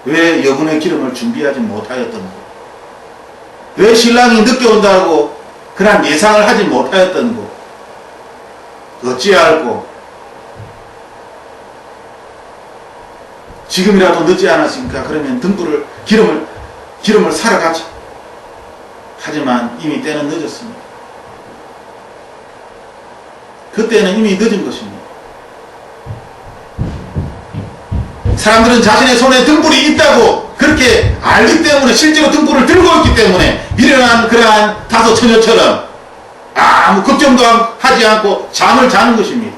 왜 여분의 기름을 준비하지 못하였던고? 왜 신랑이 늦게 온다고 그런 예상을 하지 못하였던고? 어찌할꼬? 지금이라도 늦지 않았으니까 그러면 등불을 기름을 사러 가자. 하지만 이미 때는 늦었습니다. 그때는 이미 늦은 것입니다. 사람들은 자신의 손에 등불이 있다고 그렇게 알기 때문에, 실제로 등불을 들고 있기 때문에 미련한 그러한 다섯 처녀처럼 아무 걱정도 하지 않고 잠을 자는 것입니다.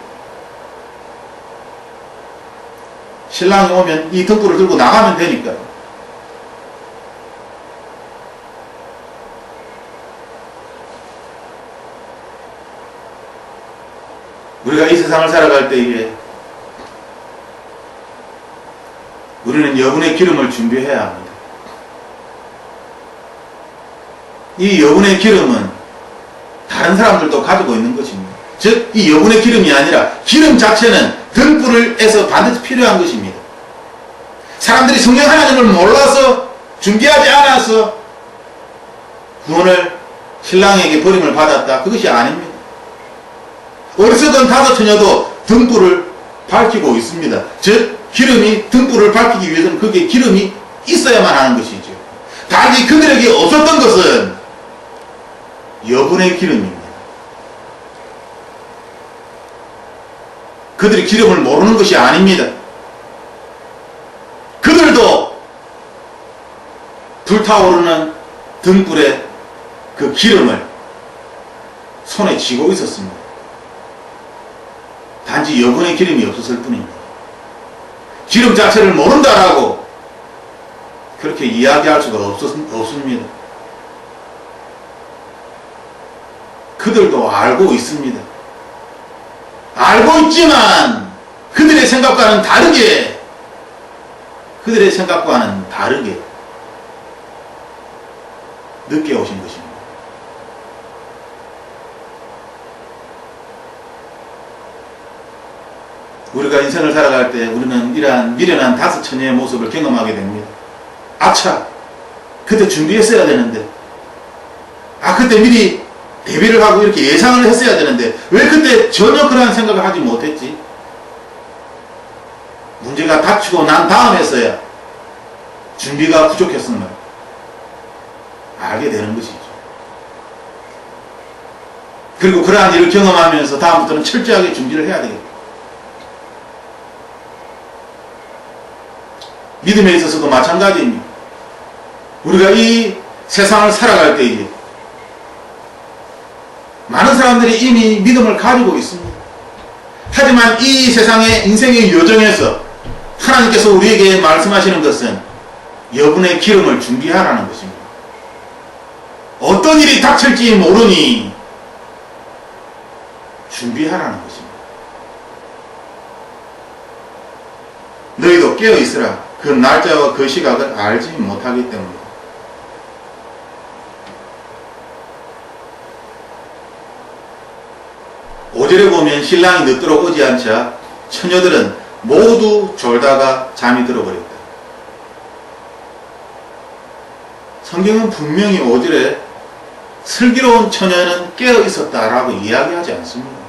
신랑이 오면 이 등불을 들고 나가면 되니까요. 우리가 이 세상을 살아갈 때에 우리는 여분의 기름을 준비해야 합니다. 이 여분의 기름은 다른 사람들도 가지고 있는 것입니다. 즉, 이 여분의 기름이 아니라 기름 자체는 등불에서 반드시 필요한 것입니다. 사람들이 성령 하나님을 몰라서, 준비하지 않아서 구원을 신랑에게 버림을 받았다. 그것이 아닙니다. 어리석은 다섯 처녀도 등불을 밝히고 있습니다. 즉, 기름이 등불을 밝히기 위해서는 그게 기름이 있어야만 하는 것이죠. 단지 그들에게 없었던 것은 여분의 기름입니다. 그들이 기름을 모르는 것이 아닙니다. 그들도 불타오르는 등불에 그 기름을 손에 쥐고 있었습니다. 단지 여분의 기름이 없었을 뿐입니다. 기름 자체를 모른다라고 그렇게 이야기할 수가 없습니다. 그들도 알고 있습니다. 알고 있지만 그들의 생각과는 다르게 늦게 오신 것입니다. 우리가 인생을 살아갈 때 우리는 이러한 미련한 다섯 처녀의 모습을 경험하게 됩니다. 아차, 그때 준비했어야 되는데, 그때 미리 대비를 하고 이렇게 예상을 했어야 되는데 왜 그때 전혀 그러한 생각을 하지 못했지? 문제가 닥치고 난 다음에서야 준비가 부족했음을 알게 되는 것이죠. 그리고 그러한 일을 경험하면서 다음부터는 철저하게 준비를 해야 되겠다. 믿음에 있어서도 마찬가지입니다. 우리가 이 세상을 살아갈 때에 많은 사람들이 이미 믿음을 가지고 있습니다. 하지만 이 세상의 인생의 여정에서 하나님께서 우리에게 말씀하시는 것은 여분의 기름을 준비하라는 것입니다. 어떤 일이 닥칠지 모르니 준비하라는 것입니다. 너희도 깨어있으라. 그 날짜와 그 시각을 알지 못하기 때문이다. 오절에 보면 신랑이 늦도록 오지 않자 처녀들은 모두 졸다가 잠이 들어버렸다. 성경은 분명히 5절에 슬기로운 처녀는 깨어 있었다라고 이야기하지 않습니다.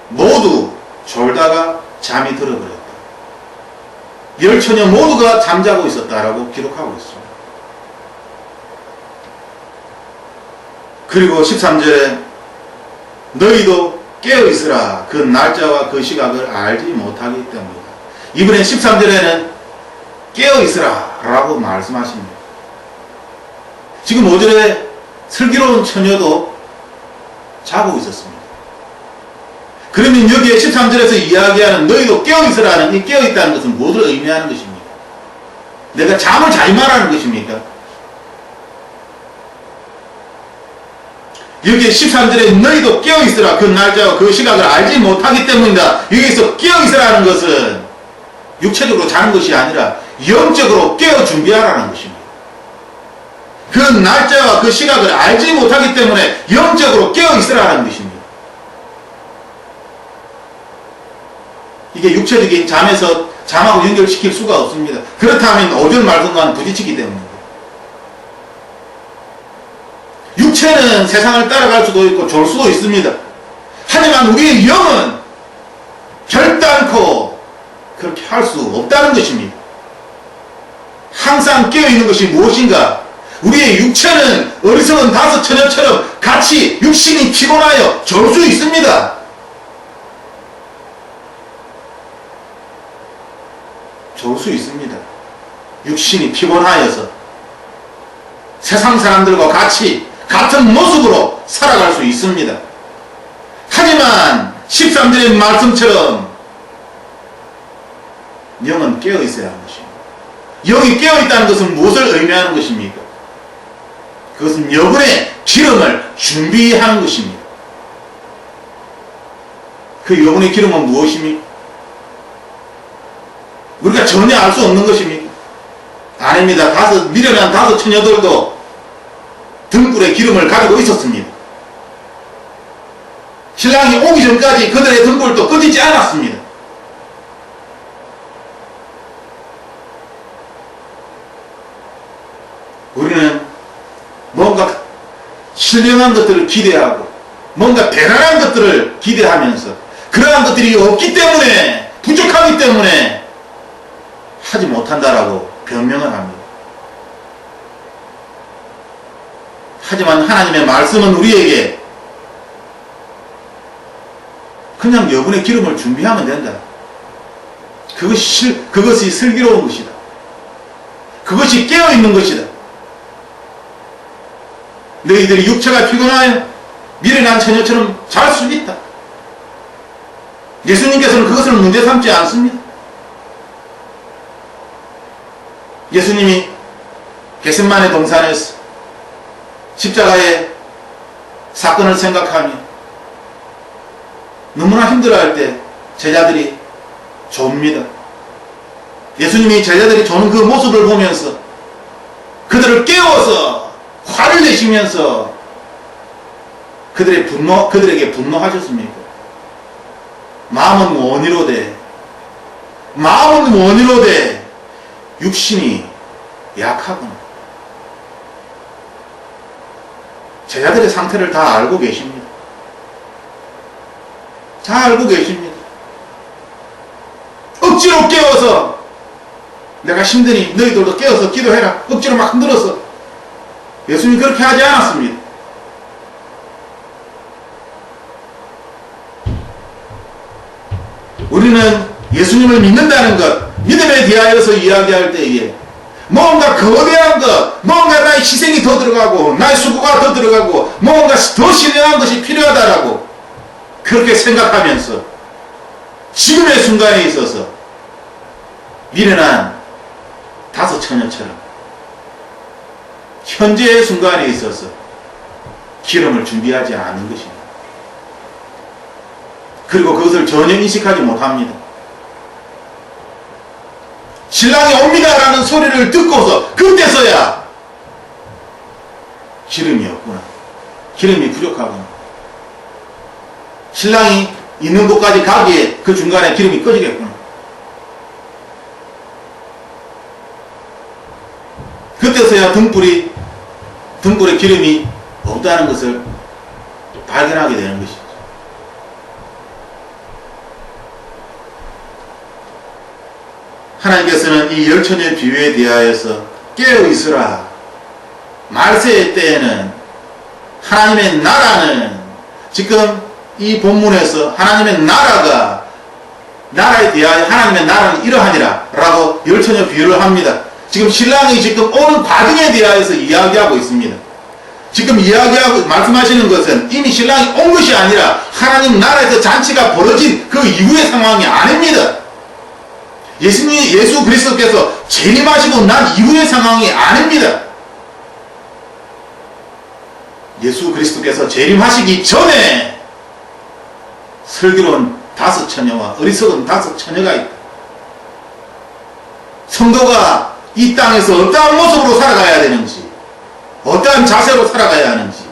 모두 졸다가 잠이 들어버렸다. 10처녀 모두가 잠자고 있었다라고 기록하고 있습니다. 그리고 13절에 너희도 깨어있으라. 그 날짜와 그 시각을 알지 못하기 때문이다. 이번에 13절에는 깨어있으라 라고 말씀하십니다. 지금 5절에 슬기로운 처녀도 자고 있었습니다. 그러면 여기에 13절에서 이야기하는 너희도 깨어있으라는 이 깨어있다는 것은 무엇을 의미하는 것입니까? 내가 잠을 자지 말라는 것입니까? 여기에 13절에 너희도 깨어있으라. 그 날짜와 그 시각을 알지 못하기 때문이다. 여기서 깨어있으라는 것은 육체적으로 자는 것이 아니라 영적으로 깨어 준비하라는 것입니다. 그 날짜와 그 시각을 알지 못하기 때문에 영적으로 깨어있으라는 것입니다. 이게 육체적인 잠하고 연결시킬 수가 없습니다. 그렇다면 5절 말씀과는 부딪히기 때문입니다. 육체는 세상을 따라갈 수도 있고 졸 수도 있습니다. 하지만 우리의 영은 결단코 그렇게 할 수 없다는 것입니다. 항상 깨어있는 것이 무엇인가? 우리의 육체는 어리석은 다섯 처녀처럼 같이 육신이 피곤하여 졸 수 있습니다. 졸 수 있습니다. 육신이 피곤하여서 세상 사람들과 같은 모습으로 살아갈 수 있습니다. 하지만 13절의 말씀처럼 영은 깨어있어야 하는 것입니다. 영이 깨어있다는 것은 무엇을 의미하는 것입니까? 그것은 여분의 기름을 준비하는 것입니다. 그 여분의 기름은 무엇입니까? 우리가 전혀 알 수 없는 것입니까? 아닙니다. 미련한 다섯 처녀들도 등불에 기름을 가지고 있었습니다. 신랑이 오기 전까지 그들의 등불도 꺼지지 않았습니다. 우리는 뭔가 신령한 것들을 기대하고 뭔가 대단한 것들을 기대하면서 그러한 것들이 없기 때문에, 부족하기 때문에 하지 못한다라고 변명을 합니다. 하지만 하나님의 말씀은 우리에게 그냥 여분의 기름을 준비하면 된다. 그것이 슬기로운 것이다. 그것이 깨어있는 것이다. 너희들이 육체가 피곤하여 미련한 처녀처럼 잘 수 있다. 예수님께서는 그것을 문제 삼지 않습니다. 예수님이 겟세마네 동산에서 십자가의 사건을 생각하며 너무나 힘들어할 때 제자들이 좁니다. 예수님이 제자들이 조는 그 모습을 보면서 그들을 깨워서 화를 내시면서 그들에게 분노하셨습니까? 마음은 원이로되 육신이 약하구나. 제자들의 상태를 다 알고 계십니다. 다 알고 계십니다. 억지로 깨워서 내가 힘드니 너희들도 깨워서 기도해라. 억지로 막 흔들어서. 예수님이 그렇게 하지 않았습니다. 우리는 예수님을 믿는다는 것, 믿음에 대하여서 이야기할 때에 뭔가 거대한 것, 뭔가 나의 희생이 더 들어가고 나의 수고가 더 들어가고 뭔가 더 신령한 것이 필요하다라고 그렇게 생각하면서 지금의 순간에 있어서 미련한 다섯 처녀처럼 현재의 순간에 있어서 기름을 준비하지 않은 것입니다. 그리고 그것을 전혀 인식하지 못합니다. 신랑이 옵니다라는 소리를 듣고서 그때서야 기름이 없구나. 기름이 부족하구나. 신랑이 있는 곳까지 가기에 그 중간에 기름이 꺼지겠구나. 그때서야 등불에 기름이 없다는 것을 발견하게 되는 것이죠. 하나님께서는 이 열처녀의 비유에 대하여서 깨어있으라. 말세의 때에는 하나님의 나라는, 지금 이 본문에서 하나님의 나라에 대하여 하나님의 나라는 이러하니라 라고 열처녀 비유를 합니다. 지금 신랑이 지금 오는 과정에 대하여서 이야기하고 있습니다. 지금 말씀하시는 것은 이미 신랑이 온 것이 아니라 하나님 나라에서 잔치가 벌어진 그 이후의 상황이 아닙니다. 예수 그리스도께서 재림하시고 난 이후의 상황이 아닙니다. 예수 그리스도께서 재림하시기 전에 슬기로운 다섯 처녀와 어리석은 다섯 처녀가 있다. 성도가 이 땅에서 어떠한 모습으로 살아가야 되는지, 어떠한 자세로 살아가야 하는지,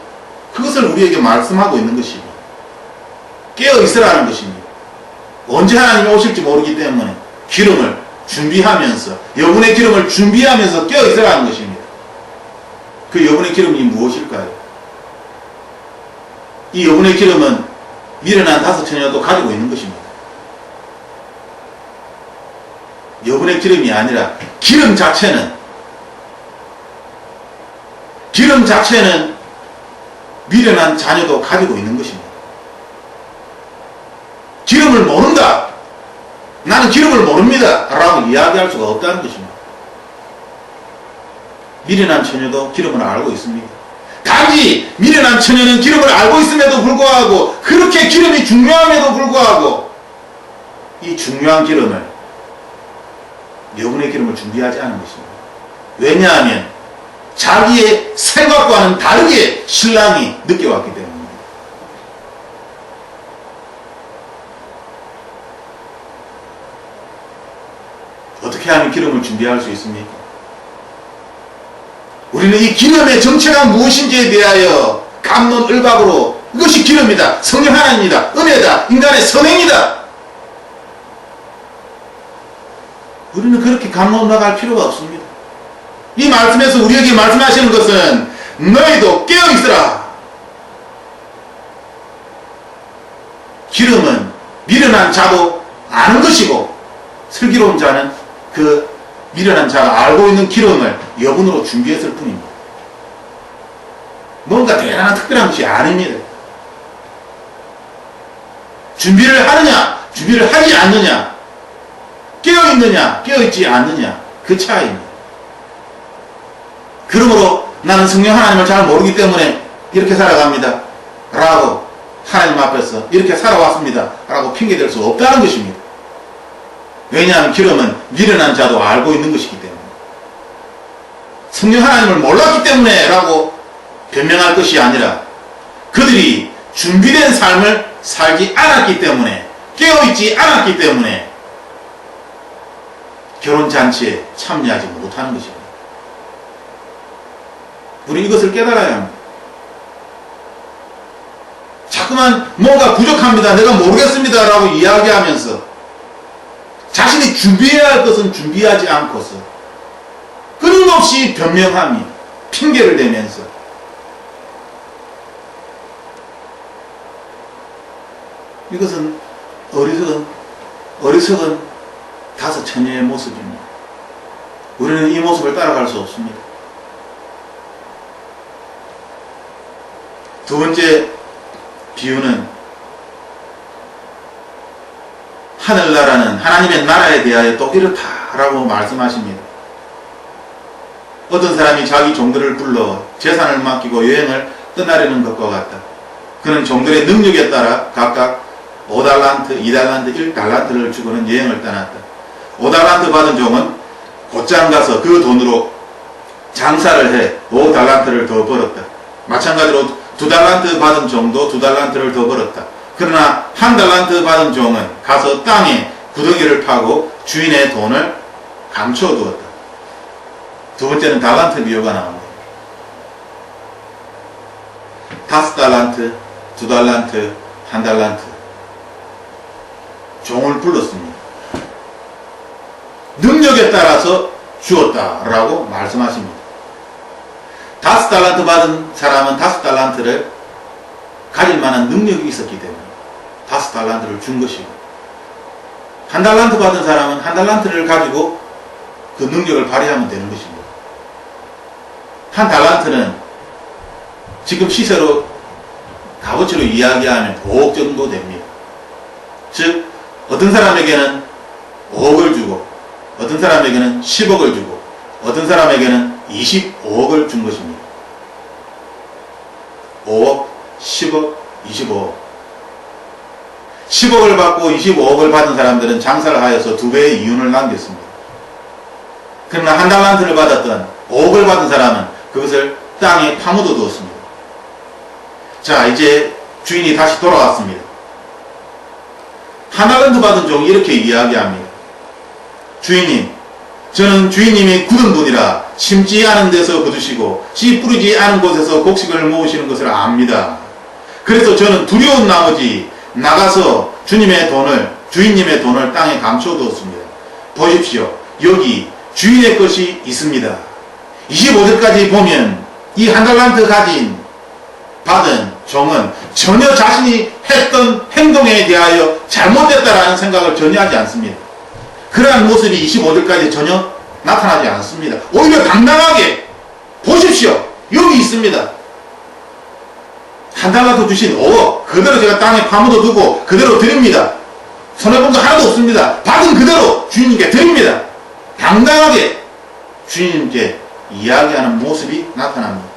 그것을 우리에게 말씀하고 있는 것입니다. 깨어있으라는 것입니다. 언제 하나님이 오실지 모르기 때문에 기름을 준비하면서, 여분의 기름을 준비하면서 깨어 있으라는 것입니다. 그 여분의 기름이 무엇일까요? 이 여분의 기름은 미련한 다섯 처녀도 가지고 있는 것입니다. 여분의 기름이 아니라 기름 자체는 미련한 자녀도 가지고 있는 것입니다. 기름을 모른다, 나는 기름을 모릅니다 라고 이야기할 수가 없다는 것입니다. 미련한 처녀도 기름을 알고 있습니다. 단지 미련한 처녀는 기름을 알고 있음에도 불구하고, 그렇게 기름이 중요함에도 불구하고 이 중요한 기름을, 여분의 기름을 준비하지 않은 것입니다. 왜냐하면 자기의 생각과는 다르게 신랑이 늦게 왔기 때문입니다. 어떻게 하면 기름을 준비할 수 있습니까? 우리는 이 기름의 정체가 무엇인지에 대하여 갑론을박으로, 이것이 기름이다, 성령 하나님이다, 은혜다, 인간의 선행이다, 우리는 그렇게 갑론을박할 필요가 없습니다. 이 말씀에서 우리에게 말씀하시는 것은 너희도 깨어있으라. 기름은 미련한 자도 아는 것이고, 슬기로운 자는 그 미련한 자가 알고 있는 기름을 여분으로 준비했을 뿐입니다. 뭔가 대단한 특별한 것이 아닙니다. 준비를 하느냐, 준비를 하지 않느냐, 깨어있느냐, 깨어있지 않느냐, 그 차이입니다. 그러므로 나는 성령 하나님을 잘 모르기 때문에 이렇게 살아갑니다 라고, 하나님 앞에서 이렇게 살아왔습니다 라고 핑계댈 수 없다는 것입니다. 왜냐하면 기름은 미련한 자도 알고 있는 것이기 때문에, 성령 하나님을 몰랐기 때문에 라고 변명할 것이 아니라, 그들이 준비된 삶을 살지 않았기 때문에, 깨어있지 않았기 때문에 결혼잔치에 참여하지 못하는 것입니다. 우리 이것을 깨달아야 합니다. 자꾸만 뭐가 부족합니다, 내가 모르겠습니다 라고 이야기하면서 자신이 준비해야 할 것은 준비하지 않고서 끊임없이 변명하며 핑계를 대면서, 이것은 어리석은 다섯 처녀의 모습입니다. 우리는 이 모습을 따라갈 수 없습니다. 두 번째 비유는 하늘나라는, 하나님의 나라에 대하여 또 이렇다라고 말씀하십니다. 어떤 사람이 자기 종들을 불러 재산을 맡기고 여행을 떠나려는 것과 같다. 그는 종들의 능력에 따라 각각 5달란트, 2달란트, 1달란트를 주고는 여행을 떠났다. 5달란트 받은 종은 곧장 가서 그 돈으로 장사를 해 5달란트를 더 벌었다. 마찬가지로 2달란트 받은 종도 2달란트를 더 벌었다. 그러나 1달란트 받은 종은 가서 땅에 구덩이를 파고 주인의 돈을 감춰두었다. 두 번째는 달란트 비유가 나옵니다. 5달란트, 2달란트, 1달란트 종을 불렀습니다. 능력에 따라서 주었다라고 말씀하십니다. 5달란트 받은 사람은 5달란트를 가질 만한 능력이 있었기 때문에 5달란트를 준 것이고, 1달란트 받은 사람은 1달란트를 가지고 그 능력을 발휘하면 되는 것입니다. 1달란트는 지금 시세로, 값어치로 이야기하면 5억 정도 됩니다. 즉 어떤 사람에게는 5억을 주고, 어떤 사람에게는 10억을 주고, 어떤 사람에게는 25억을 준 것입니다. 5억, 10억, 25억. 10억을 받고 25억을 받은 사람들은 장사를 하여서 2배의 이윤을 남겼습니다. 그러나 1달란트를 받았던 5억을 받은 사람은 그것을 땅에 파묻어 두었습니다. 자, 이제 주인이 다시 돌아왔습니다. 1달란트 받은 종이 이렇게 이야기합니다. 주인님, 저는 주인님이 굳은 분이라 심지 않은 데서 거두시고 씨 뿌리지 않은 곳에서 곡식을 모으시는 것을 압니다. 그래서 저는 두려운 나머지 나가서 주님의 돈을 주인님의 돈을 땅에 감춰두었습니다. 보십시오. 여기 주인의 것이 있습니다. 25절까지 보면 이 한 달란트 받은 종은 전혀 자신이 했던 행동에 대하여 잘못됐다라는 생각을 전혀 하지 않습니다. 그러한 모습이 25절까지 전혀 나타나지 않습니다. 오히려 당당하게 보십시오. 여기 있습니다. 한 달란트 주신 5억 그대로 제가 땅에 파묻어 두고 그대로 드립니다. 손해본 거 하나도 없습니다. 받은 그대로 주인님께 드립니다. 당당하게 주인님께 이야기하는 모습이 나타납니다.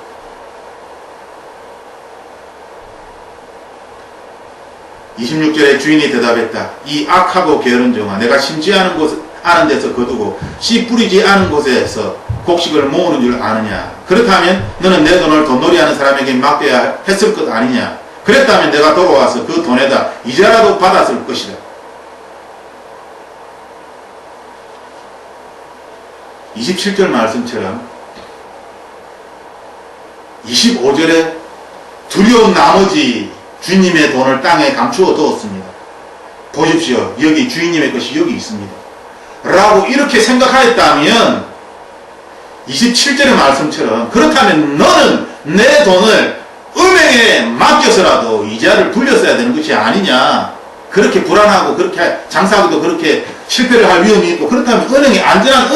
26절에 주인이 대답했다. 이 악하고 게으른 종아, 내가 심지 않은 데서 거두고 씨 뿌리지 않은 곳에서 곡식을 모으는 줄 아느냐? 그렇다면 너는 내 돈을 돈놀이하는 사람에게 맡겨야 했을 것 아니냐? 그랬다면 내가 돌아와서 그 돈에다 이자라도 받았을 것이다. 27절 말씀처럼 25절에 두려운 나머지 주인님의 돈을 땅에 감추어 두었습니다. 보십시오. 여기 주인님의 것이 여기 있습니다. 라고 이렇게 생각하였다면 27절의 말씀처럼 그렇다면 너는 내 돈을 은행에 맡겨서라도 이자를 불렸어야 되는 것이 아니냐. 그렇게 불안하고 그렇게 장사하기도 그렇게 실패를 할 위험이 있고 그렇다면 은행에 안전한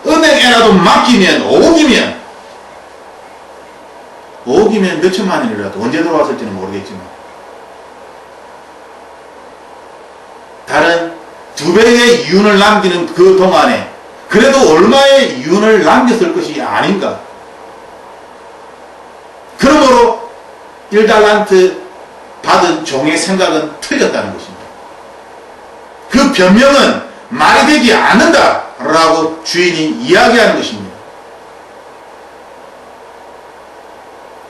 은행에라도 맡기면 5억이면 몇천만 원이라도 언제 들어왔을지는 모르겠지만 다른 2배의 이윤을 남기는 그 동안에 그래도 얼마의 이윤을 남겼을 것이 아닌가. 그러므로 1달란트 받은 종의 생각은 틀렸다는 것입니다. 그 변명은 말이 되지 않는다 라고 주인이 이야기하는 것입니다.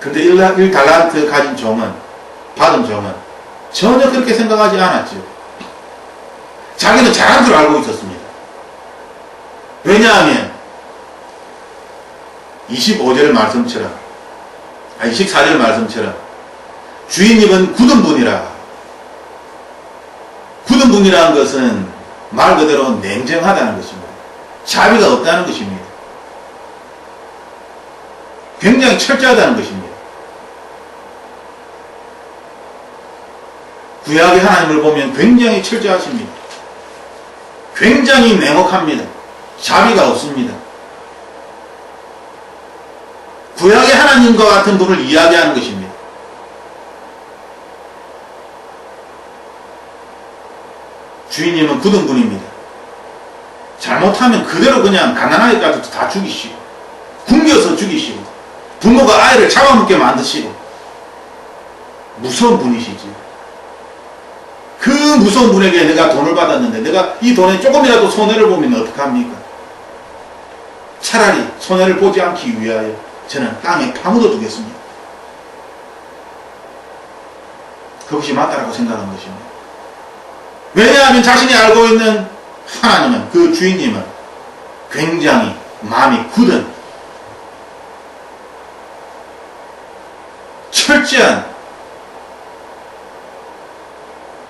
근데 1달란트 받은 종은 전혀 그렇게 생각하지 않았죠. 자기는 잘한 줄 알고 있었습니다. 왜냐하면 24절 말씀처럼 24절 말씀처럼 주인님은 굳은 분이라. 굳은 분이라는 것은 말 그대로 냉정하다는 것입니다. 자비가 없다는 것입니다. 굉장히 철저하다는 것입니다. 구약의 하나님을 보면 굉장히 철저하십니다. 굉장히 냉혹합니다. 자비가 없습니다. 구약의 하나님과 같은 분을 이야기하는 것입니다. 주인님은 굳은 분입니다. 잘못하면 그대로 그냥 가난하게까지도 다 죽이시고 굶겨서 죽이시고 부모가 아이를 잡아먹게 만드시고 무서운 분이시지. 그 무서운 분에게 내가 돈을 받았는데 내가 이 돈에 조금이라도 손해를 보면 어떡합니까? 차라리 손해를 보지 않기 위하여 저는 땅에 파묻어 두겠습니다. 그것이 맞다라고 생각한 것입니다. 왜냐하면 자신이 알고 있는 하나님은, 그 주인님은 굉장히 마음이 굳은 철저한,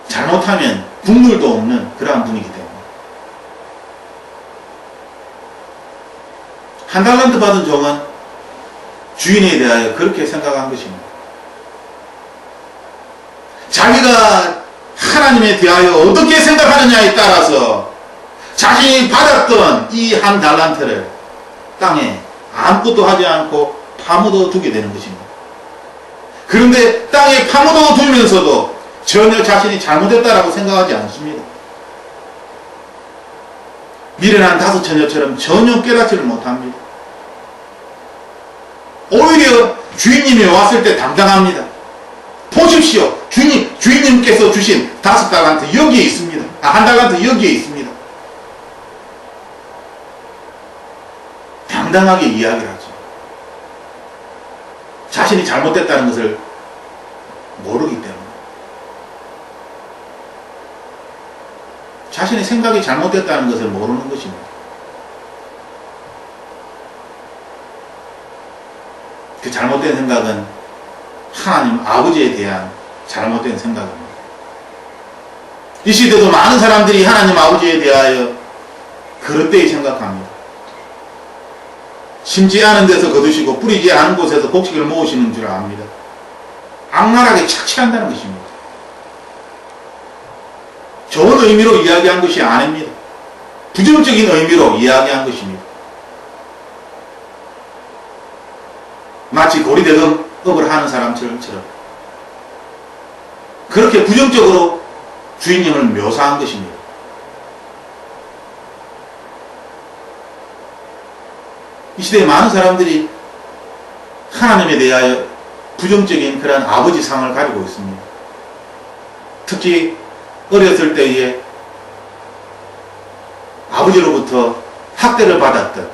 잘못하면 국물도 없는 그러한 분이기 때문에 한 달란트 받은 종은 주인에 대하여 그렇게 생각한 것입니다. 자기가 하나님에 대하여 어떻게 생각하느냐에 따라서 자신이 받았던 이 한 달란트를 땅에 아무것도 하지 않고 파묻어 두게 되는 것입니다. 그런데 땅에 파묻어 두면서도 전혀 자신이 잘못했다라고 생각하지 않습니다. 미련한 다섯 처녀처럼 전혀 깨닫지를 못합니다. 오히려 주인님이 왔을 때 당당합니다. 보십시오. 주인님께서 주신 5달란트 여기에 있습니다. 한 달란트 여기에 있습니다. 당당하게 이야기를 하죠. 자신이 잘못됐다는 것을 모르기 때문에. 자신의 생각이 잘못됐다는 것을 모르는 것입니다. 그 잘못된 생각은 하나님 아버지에 대한 잘못된 생각입니다. 이 시대도 많은 사람들이 하나님 아버지에 대하여 그릇되이 생각합니다. 심지 않은 데서 거두시고 뿌리지 않은 곳에서 곡식을 모으시는 줄 압니다. 악랄하게 착취한다는 것입니다. 좋은 의미로 이야기한 것이 아닙니다. 부정적인 의미로 이야기한 것입니다. 마치 고리대금업을 하는 사람처럼 그렇게 부정적으로 주인님을 묘사한 것입니다. 이 시대에 많은 사람들이 하나님에 대하여 부정적인 그런 아버지상을 가지고 있습니다. 특히 어렸을 때에 아버지로부터 학대를 받았던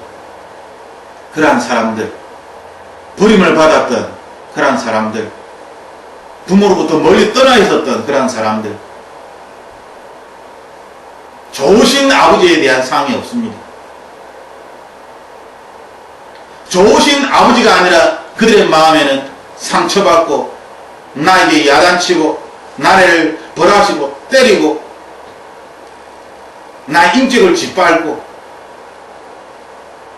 그러한 사람들, 버림을 받았던 그러한 사람들, 부모로부터 멀리 떠나 있었던 그러한 사람들, 좋으신 아버지에 대한 상이 없습니다. 좋으신 아버지가 아니라 그들의 마음에는 상처받고 나에게 야단치고 나를 벌하시고 때리고 나의 인격을 짓밟고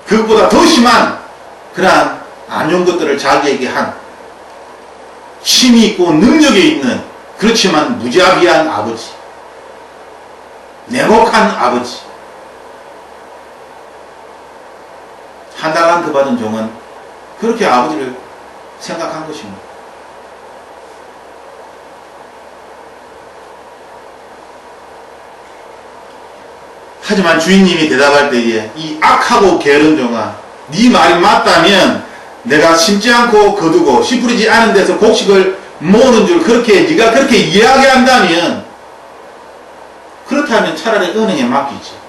그것보다 더 심한 그러한 안 좋은 것들을 자기에게 한 힘이 있고 능력이 있는 그렇지만 무자비한 아버지, 냉혹한 아버지. 한 달란트 받은 종은 그렇게 아버지를 생각한 것입니다. 하지만 주인님이 대답할 때에 이 악하고 게으른 종아, 네 말이 맞다면 내가 심지 않고 거두고 씨 뿌리지 않은 데서 곡식을 모으는 줄 네가 그렇게 이야기한다면, 그렇다면 차라리 은행에 맡기지.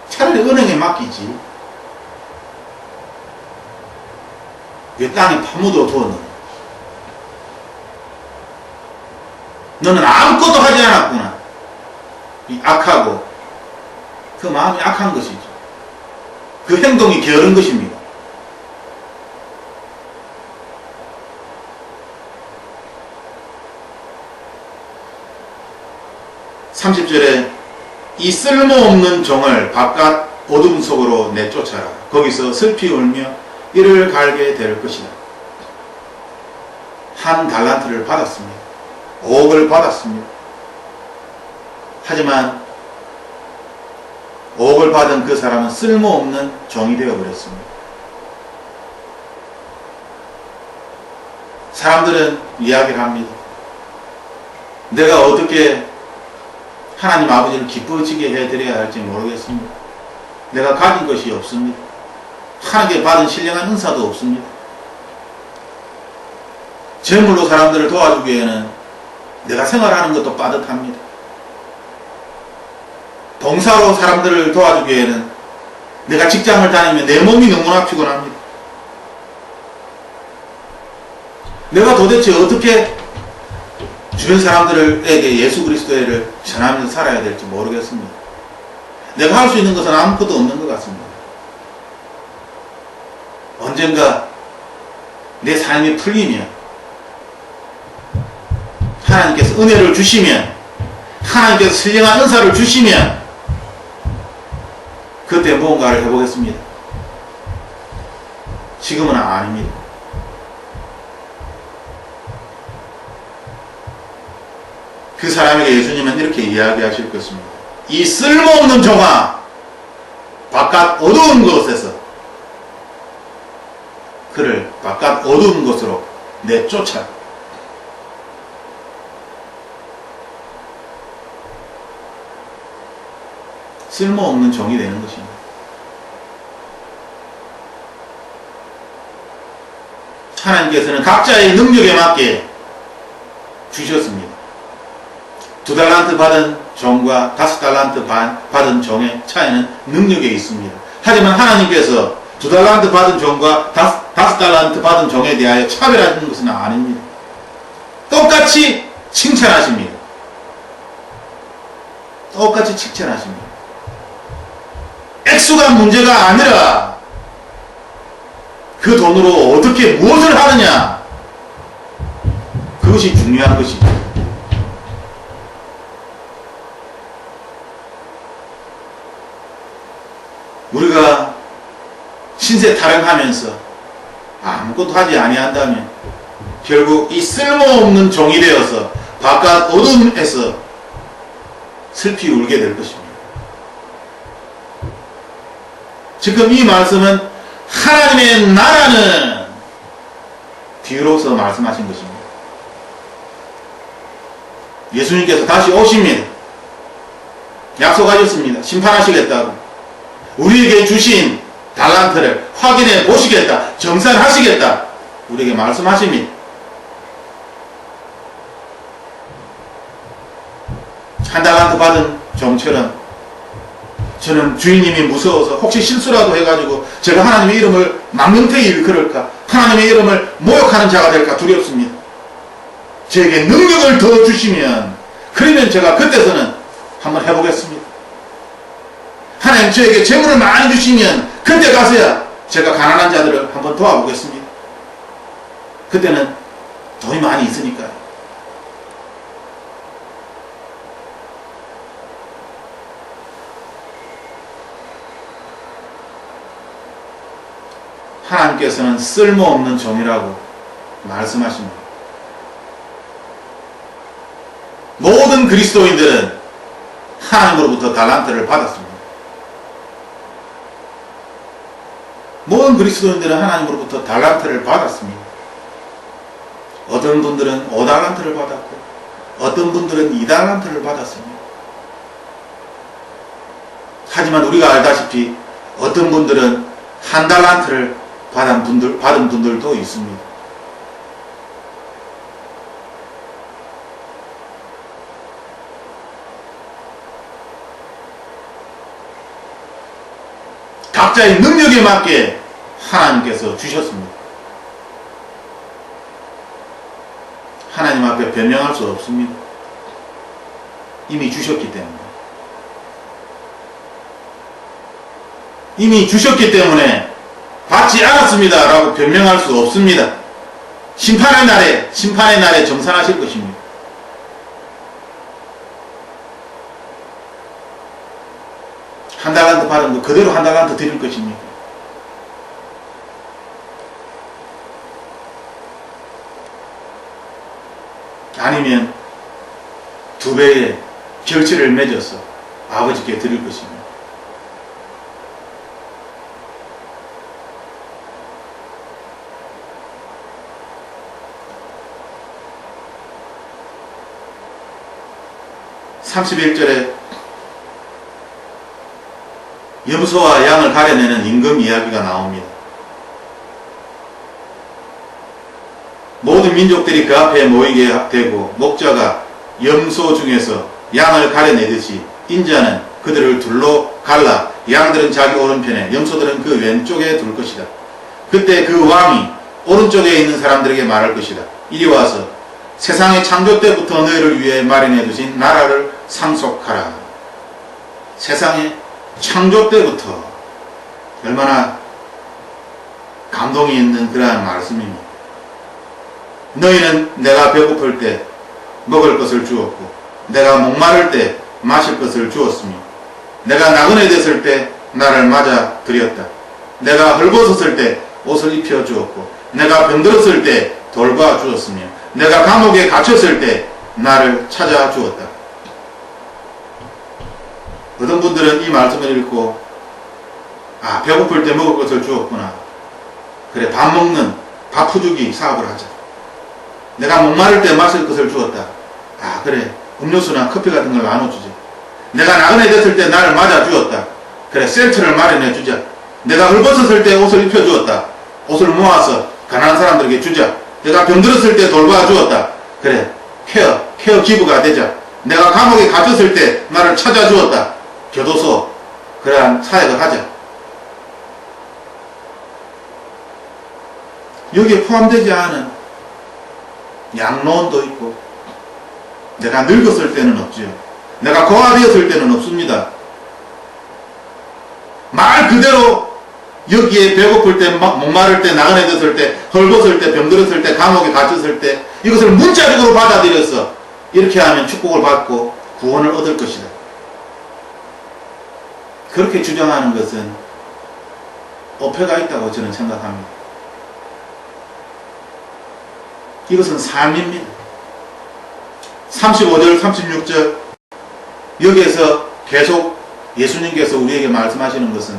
차라리 은행에 맡기지. 왜 땅에 파묻어 두었느냐? 너는 아무것도 하지 않았구나. 이 악하고 그 마음이 악한 것이죠. 그 행동이 게으른 것입니다. (30절에) 이 쓸모없는 종을 바깥 어둠 속으로 내쫓아라. 거기서 슬피 울며 이를 갈게 될 것이다. 한 달란트를 받았습니다. 5억을 받았습니다. 하지만 5억을 받은 그 사람은 쓸모없는 종이 되어버렸습니다. 사람들은 이야기를 합니다. 내가 어떻게 하나님 아버지를 기뻐지게 해드려야 할지 모르겠습니다. 내가 가진 것이 없습니다. 하나님께 받은 신령한 은사도 없습니다. 재물로 사람들을 도와주기에는 내가 생활하는 것도 빠듯합니다. 봉사로 사람들을 도와주기에는 내가 직장을 다니면 내 몸이 너무나 피곤합니다. 내가 도대체 어떻게 주변 사람들에게 예수 그리스도를 전하면서 살아야 될지 모르겠습니다. 내가 할 수 있는 것은 아무것도 없는 것 같습니다. 언젠가 내 삶이 풀리면, 하나님께서 은혜를 주시면, 하나님께서 신령한 은사를 주시면 그때 무언가를 해보겠습니다. 지금은 아닙니다. 그 사람에게 예수님은 이렇게 이야기하실 것입니다. 이 쓸모없는 종아, 바깥 어두운 곳에서 그를 바깥 어두운 곳으로 내쫓아. 쓸모없는 종이 되는 것입니다. 하나님께서는 각자의 능력에 맞게 주셨습니다. 2달란트 받은 종과 5달란트 받은 종의 차이는 능력에 있습니다. 하지만 하나님께서 2달란트 받은 종과 5달란트 받은 종에 대하여 차별하시는 것은 아닙니다. 똑같이 칭찬하십니다. 똑같이 칭찬하십니다. 액수가 문제가 아니라 그 돈으로 어떻게 무엇을 하느냐, 그것이 중요한 것이죠. 우리가 신세 타령하면서 아무것도 하지 아니한다면 결국 이 쓸모없는 종이 되어서 바깥 어둠에서 슬피 울게 될 것입니다. 지금 이 말씀은 하나님의 나라는 뒤로서 말씀하신 것입니다. 예수님께서 다시 오십니다. 약속하셨습니다. 심판하시겠다고. 우리에게 주신 달란트를 확인해 보시겠다. 정산하시겠다. 우리에게 말씀하십니다. 한 달란트 받은 종처럼 저는 주인님이 무서워서 혹시 실수라도 해가지고 제가 하나님의 이름을 망명태히 일컬을까, 하나님의 이름을 모욕하는 자가 될까 두렵습니다. 저에게 능력을 더 주시면, 그러면 제가 그때서는 한번 해보겠습니다. 하나님 저에게 재물을 많이 주시면 그때 가서야 제가 가난한 자들을 한번 도와보겠습니다. 그때는 돈이 많이 있으니까요. 하나님께서는 쓸모없는 종이라고 말씀하십니다. 모든 그리스도인들은 하나님으로부터 달란트를 받았습니다. 모든 그리스도인들은 하나님으로부터 달란트를 받았습니다. 어떤 분들은 5달란트를 받았고 어떤 분들은 2달란트를 받았습니다. 하지만 우리가 알다시피 어떤 분들은 1달란트를 받은 분들도 있습니다. 각자의 능력에 맞게 하나님께서 주셨습니다. 하나님 앞에 변명할 수 없습니다. 이미 주셨기 때문에. 이미 주셨기 때문에 받지 않았습니다 라고 변명할 수 없습니다. 심판의 날에 정산하실 것입니다. 한 달란트 받은 거 그대로 한 달란트 드릴 것입니까? 아니면 2배의 결제를 맺어서 아버지께 드릴 것입니다. (31절에) 염소와 양을 가려내는 임금 이야기가 나옵니다. 모든 민족들이 그 앞에 모이게 되고 목자가 염소 중에서 양을 가려내듯이 인자는 그들을 둘로 갈라 양들은 자기 오른편에 염소들은 그 왼쪽에 둘 것이다. 그때 그 왕이 오른쪽에 있는 사람들에게 말할 것이다. 이리 와서 세상의 창조 때부터 너희를 위해 마련해 두신 나라를 상속하라. 세상의 창조 때부터 얼마나 감동이 있는 그러한 말씀입니다. 너희는 내가 배고플 때 먹을 것을 주었고 내가 목마를 때 마실 것을 주었으며 내가 나그네 됐을 때 나를 맞아 드렸다. 내가 헐벗었을 때 옷을 입혀 주었고 내가 병들었을 때 돌봐 주었으며 내가 감옥에 갇혔을 때 나를 찾아 주었다. 어떤 분들은 이 말씀을 읽고 배고플 때 먹을 것을 주었구나. 그래 밥 먹는 밥 푸주기 사업을 하자. 내가 목마를 때 마실 것을 주었다. 그래 음료수나 커피 같은 걸 나눠주자. 내가 나그네 됐을 때 나를 맞아 주었다. 그래 센터를 마련해 주자. 내가 헐벗었을 때 옷을 입혀 주었다. 옷을 모아서 가난한 사람들에게 주자. 내가 병들었을 때 돌봐 주었다. 그래 케어 기부가 되자. 내가 감옥에 갇혔을 때 나를 찾아 주었다. 교도소 그러한 사역을 하자. 여기에 포함되지 않은 양로원도 있고 내가 늙었을 때는 없지요. 내가 고아되었을 때는 없습니다. 말 그대로 여기에 배고플 때 목마를 때 나그네 됐을 때 헐벗을 때 병들었을 때 감옥에 갇혔을 때 이것을 문자적으로 받아들여서 이렇게 하면 축복을 받고 구원을 얻을 것이다. 그렇게 주장하는 것은 어폐가 있다고 저는 생각합니다. 이것은 삶입니다. 35절, 36절 여기에서 계속 예수님께서 우리에게 말씀하시는 것은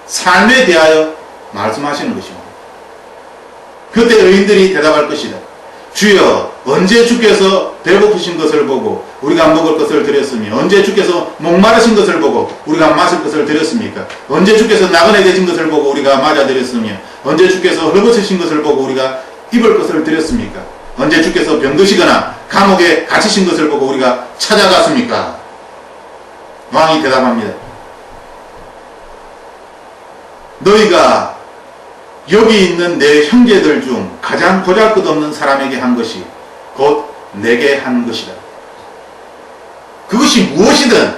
삶에 대하여 말씀하시는 것입니다. 그때 의인들이 대답할 것이다. 주여, 언제 주께서 배고프신 것을 보고 우리가 먹을 것을 드렸으며 언제 주께서 목마르신 것을 보고 우리가 마실 것을 드렸습니까? 언제 주께서 나그네 되신 것을 보고 우리가 맞아드렸으며 언제 주께서 헐벗으신 것을 보고 우리가 입을 것을 드렸습니까? 언제 주께서 병드시거나 감옥에 갇히신 것을 보고 우리가 찾아갔습니까? 왕이 대답합니다. 너희가 여기 있는 내 형제들 중 가장 보잘것없는 사람에게 한 것이 곧 내게 한 것이다. 그것이 무엇이든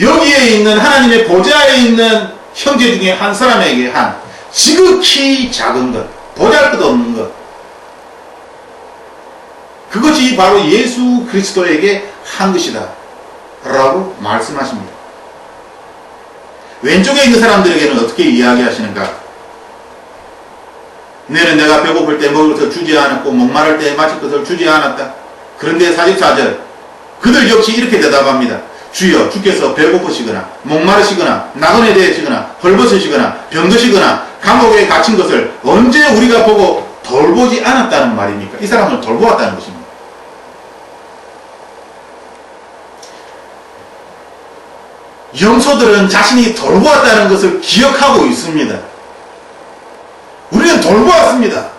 여기에 있는 하나님의 보좌에 있는 형제 중에 한 사람에게 한 지극히 작은 것, 보잘것없는 것, 그것이 바로 예수 그리스도에게 한 것이다 라고 말씀하십니다. 왼쪽에 있는 사람들에게는 어떻게 이야기하시는가? 너는 내가 배고플 때 먹을 것을 주지 않았고 목마를 때 마실 것을 주지 않았다. 그런데 44절 그들 역시 이렇게 대답합니다. 주여, 주께서 배고프시거나 목마르시거나 나그네 되시거나 헐벗으시거나 병드시거나 감옥에 갇힌 것을 언제 우리가 보고 돌보지 않았다는 말입니까? 이 사람을 돌보았다는 것입니다. 영소들은 자신이 돌보았다는 것을 기억하고 있습니다. 우리는 돌보았습니다.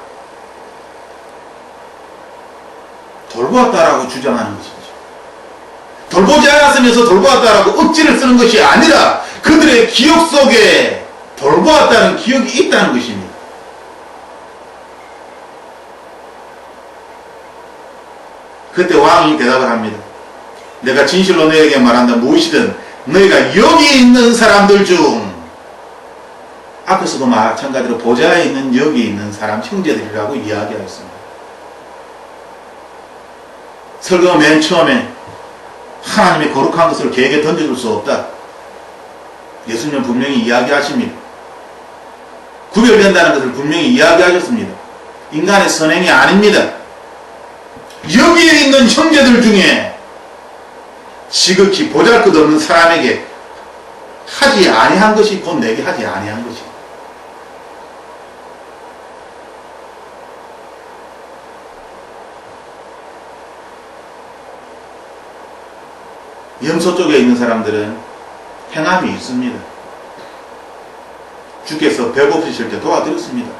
돌보았다라고 주장하는 것이죠. 돌보지 않았으면서 돌보았다라고 억지를 쓰는 것이 아니라 그들의 기억 속에 돌보았다는 기억이 있다는 것입니다. 그때 왕이 대답을 합니다. 내가 진실로 너에게 말한다. 무엇이든 너희가 여기 있는 사람들 중, 앞에서도 마찬가지로 보좌에 있는 여기 있는 사람 형제들이라고 이야기하였습니다. 설교 맨 처음에 하나님의 거룩한 것을 개에게 던져줄 수 없다. 예수님은 분명히 이야기하십니다. 구별된다는 것을 분명히 이야기하셨습니다. 인간의 선행이 아닙니다. 여기에 있는 형제들 중에 지극히 보잘것없는 사람에게 하지 아니한 것이 곧 내게 하지 아니한 것이다. 염소 쪽에 있는 사람들은 행함이 있습니다. 주께서 배고프실 때 도와드렸습니다.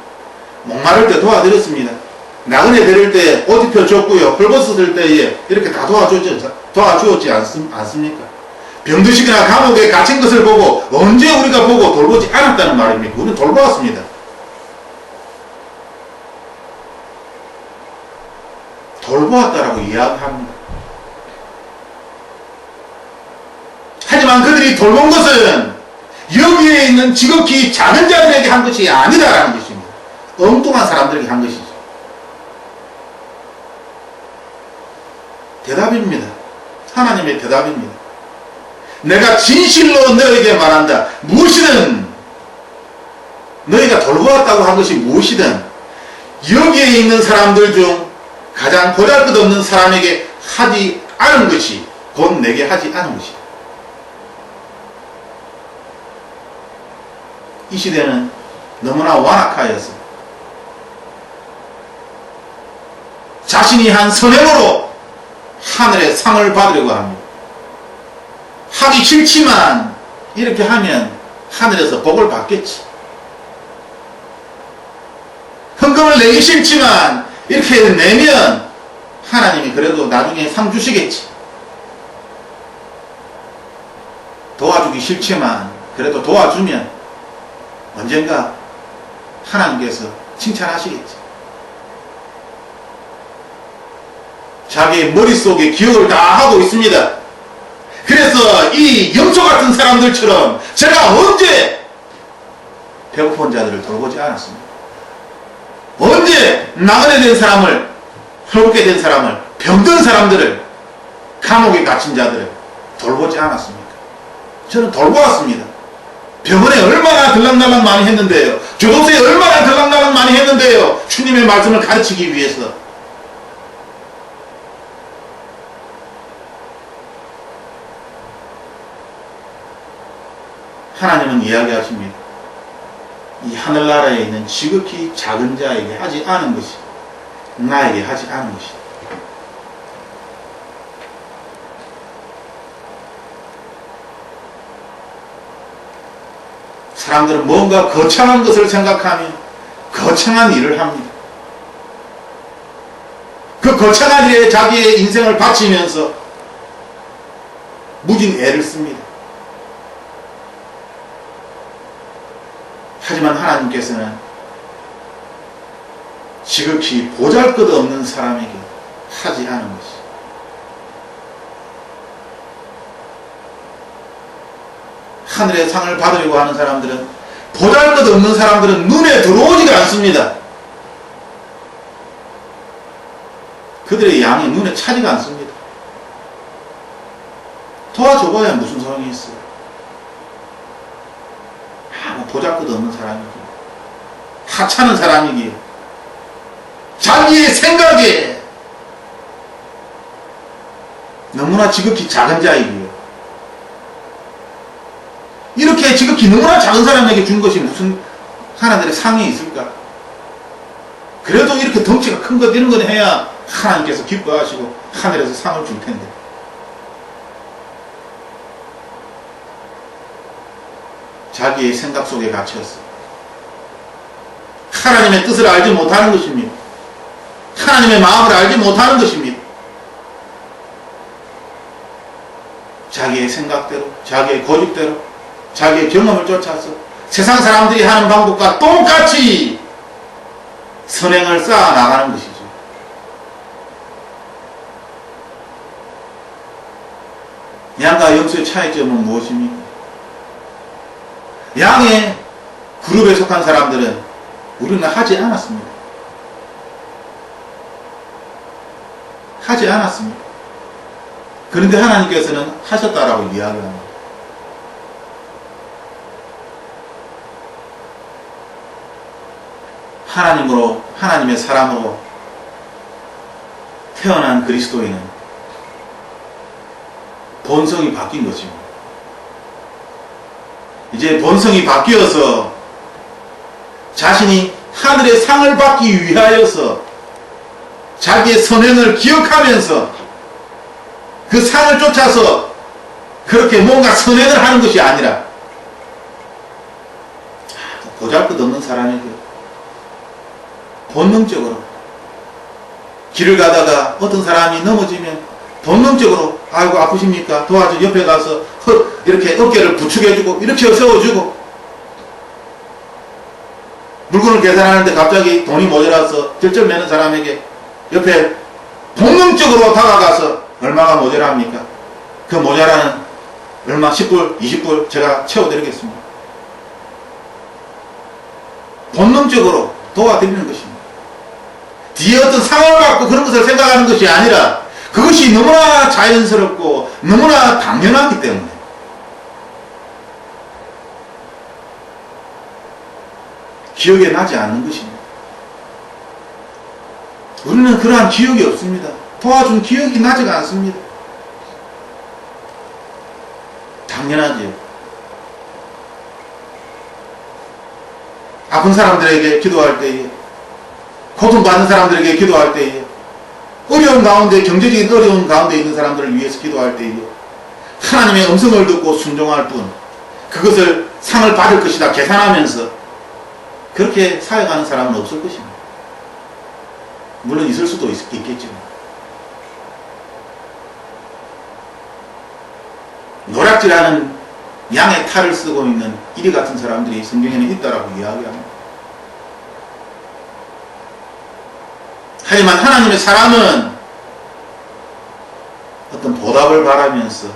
목마를 때 도와드렸습니다. 나그네 데릴 때 옷 입혀줬고요. 헐벗었을 때에 이렇게 다 도와주었지 않습니까? 병드시거나 감옥에 갇힌 것을 보고 언제 우리가 보고 돌보지 않았다는 말입니까? 우리는 돌보았습니다. 돌보았다라고 이야기합니다. 하지만 그들이 돌본 것은 여기에 있는 지극히 작은 자들에게 한 것이 아니다라는 것입니다. 엉뚱한 사람들에게 한 것이죠. 대답입니다. 하나님의 대답입니다. 내가 진실로 너에게 말한다. 무엇이든 너희가 돌보았다고 한 것이 무엇이든 여기에 있는 사람들 중 가장 보잘것없는 사람에게 하지 않은 것이 곧 내게 하지 않은 것이다. 이 시대는 너무나 완악하여서 자신이 한 선행으로 하늘의 상을 받으려고 합니다. 하기 싫지만 이렇게 하면 하늘에서 복을 받겠지. 헌금을 내기 싫지만 이렇게 내면 하나님이 그래도 나중에 상 주시겠지. 도와주기 싫지만 그래도 도와주면 언젠가 하나님께서 칭찬하시겠지. 자기 머릿속에 기억을 다 하고 있습니다. 그래서 이 염소 같은 사람들처럼 제가 언제 배고픈 자들을 돌보지 않았습니다. 언제 나그네 된 사람을 홀게 된 사람을, 병든 사람들을, 감옥에 갇힌 자들을 돌보지 않았습니까? 저는 돌보았습니다. 병원에 얼마나 들락날락 많이 했는데요. 교도소에 얼마나 들락날락 많이 했는데요. 주님의 말씀을 가르치기 위해서. 하나님은 이야기하십니다. 이 하늘나라에 있는 지극히 작은 자에게 하지 않은 것이 나에게 하지 않은 것이다. 사람들은 뭔가 거창한 것을 생각하며 거창한 일을 합니다. 그 거창한 일에 자기의 인생을 바치면서 무진 애를 씁니다. 하지만 하나님께서는 지극히 보잘것없는 사람에게 하지 않은 것이, 하늘의 상을 받으려고 하는 사람들은, 보잘것없는 사람들은 눈에 들어오지가 않습니다. 그들의 양이 눈에 차지가 않습니다. 도와줘봐야 무슨 소용이 있어요. 보잘것없는 사람이기에, 하찮은 사람이기에, 자기의 생각에 너무나 지극히 작은 자이기에, 이렇게 지극히 너무나 작은 사람에게 준 것이 무슨 하나님의 상이 있을까? 그래도 이렇게 덩치가 큰 것 이런 건 해야 하나님께서 기뻐하시고 하늘에서 상을 줄 텐데, 자기의 생각 속에 갇혔어. 하나님의 뜻을 알지 못하는 것입니다. 하나님의 마음을 알지 못하는 것입니다. 자기의 생각대로, 자기의 고집대로, 자기의 경험을 쫓아서 세상 사람들이 하는 방법과 똑같이 선행을 쌓아 나가는 것이죠. 양과 염소의 차이점은 무엇입니까? 양의 그룹에 속한 사람들은 우리는 하지 않았습니다. 하지 않았습니다. 그런데 하나님께서는 하셨다라고 이야기합니다. 하나님으로, 하나님의 사람으로 태어난 그리스도인은 본성이 바뀐 것입니다. 이제 본성이 바뀌어서 자신이 하늘의 상을 받기 위하여서 자기의 선행을 기억하면서 그 상을 쫓아서 그렇게 뭔가 선행을 하는 것이 아니라, 보잘것없는 사람에게 본능적으로, 길을 가다가 어떤 사람이 넘어지면 본능적으로 아이고 아프십니까? 도와줘. 옆에 가서 이렇게 어깨를 부축해주고 이렇게 세워주고, 물건을 계산하는데 갑자기 돈이 모자라서 절절매는 사람에게 옆에 본능적으로 다가가서 얼마가 모자랍니까? 그 모자라는 얼마 10불, 20불 제가 채워드리겠습니다. 본능적으로 도와드리는 것입니다. 뒤에 어떤 상황을 갖고 그런 것을 생각하는 것이 아니라 그것이 너무나 자연스럽고 너무나 당연하기 때문에 기억에 나지 않는 것입니다. 우리는 그러한 기억이 없습니다. 도와준 기억이 나지가 않습니다. 당연하지요. 아픈 사람들에게 기도할 때에, 고통받는 사람들에게 기도할 때에, 어려운 가운데, 경제적인 어려운 가운데 있는 사람들을 위해서 기도할 때에 하나님의 음성을 듣고 순종할 뿐, 그것을 상을 받을 것이다 계산하면서 그렇게 사역하는 사람은 없을 것입니다. 물론 있을 수도 있겠지만, 노략질하는 양의 탈을 쓰고 있는 이리 같은 사람들이 성경에는 있다라고 이야기합니다. 하지만 하나님의 사람은 어떤 보답을 바라면서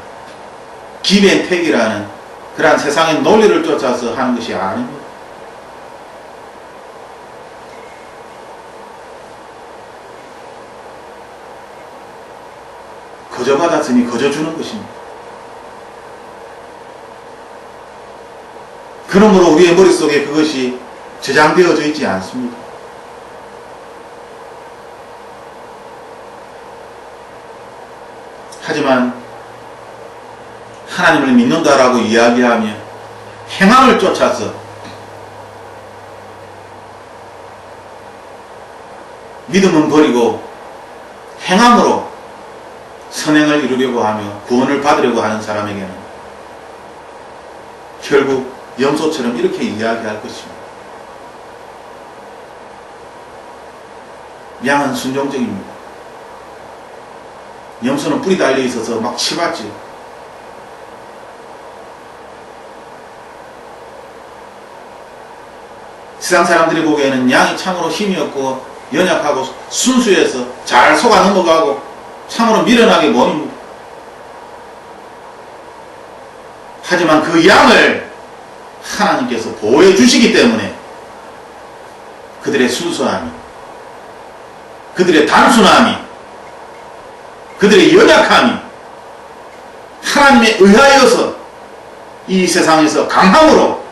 기브앤테이크라는 그러한 세상의 논리를 쫓아서 하는 것이 아닙니다. 거저 받았으니 거저 주는 것입니다. 그러므로 우리의 머릿속에 그것이 저장되어져 있지 않습니다. 하지만 하나님을 믿는다라고 이야기하며 행함을 쫓아서 믿음은 버리고 행함으로 선행을 이루려고 하며 구원을 받으려고 하는 사람에게는 결국 염소처럼 이렇게 이야기할 것입니다. 양은 순종적입니다. 염소는 뿔이 달려 있어서 막 치받지요. 세상 사람들이 보기에는 양이 참으로 힘이 없고 연약하고 순수해서 잘 속아 넘어가고 참으로 미련하게 보입니다. 하지만 그 양을 하나님께서 보호해 주시기 때문에 그들의 순수함이, 그들의 단순함이, 그들의 연약함이 하나님에 의하여서 이 세상에서 강함으로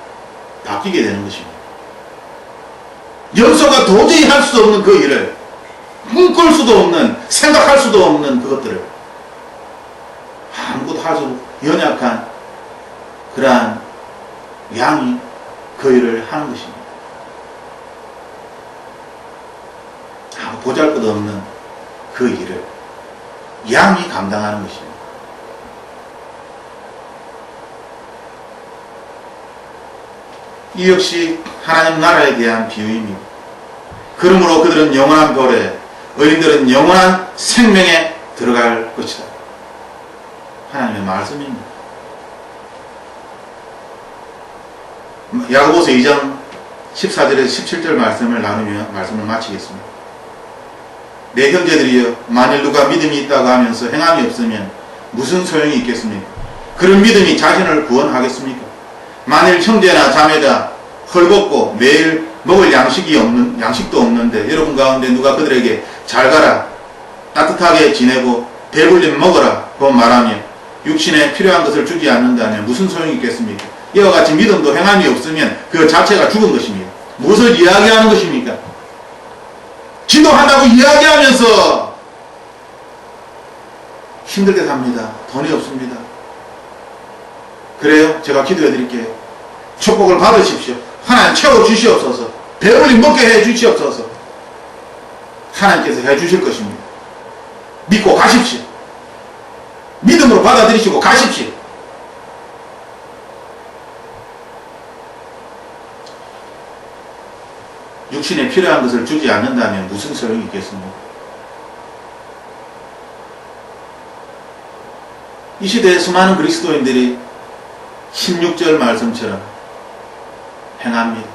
바뀌게 되는 것입니다. 염소가 도저히 할 수 없는 그 일을, 꿈꿀 수도 없는, 생각할 수도 없는 그것들을 아무것도 할 수 연약한 그러한 양이 그 일을 하는 것입니다. 아무 보잘것없는 그 일을 양이 감당하는 것입니다. 이 역시 하나님 나라에 대한 비유입니다. 그러므로 그들은 영원한 벌에, 의인들은 영원한 생명에 들어갈 것이다. 하나님의 말씀입니다. 야고보서 2장 14절에서 17절 말씀을 나누며 말씀을 마치겠습니다. 내 형제들이여, 만일 누가 믿음이 있다고 하면서 행함이 없으면 무슨 소용이 있겠습니까? 그런 믿음이 자신을 구원하겠습니까? 만일 형제나 자매가 헐벗고 매일 먹을 양식도 없는데 여러분 가운데 누가 그들에게 잘 가라, 따뜻하게 지내고 배불리면 먹어라 고 말하며 육신에 필요한 것을 주지 않는다면 무슨 소용이 있겠습니까? 이와 같이 믿음도 행함이 없으면 그 자체가 죽은 것입니다. 무엇을 이야기하는 것입니까? 기도한다고 이야기하면서 힘들게 삽니다. 돈이 없습니다. 그래요? 제가 기도해 드릴게요. 축복을 받으십시오. 하나님 채워주시옵소서. 배불리 먹게 해주시옵소서. 하나님께서 해주실 것입니다. 믿고 가십시오. 믿음으로 받아들이시고 가십시오. 육신에 필요한 것을 주지 않는다면 무슨 소용이 있겠습니까? 이 시대에 수많은 그리스도인들이 16절 말씀처럼 행합니다.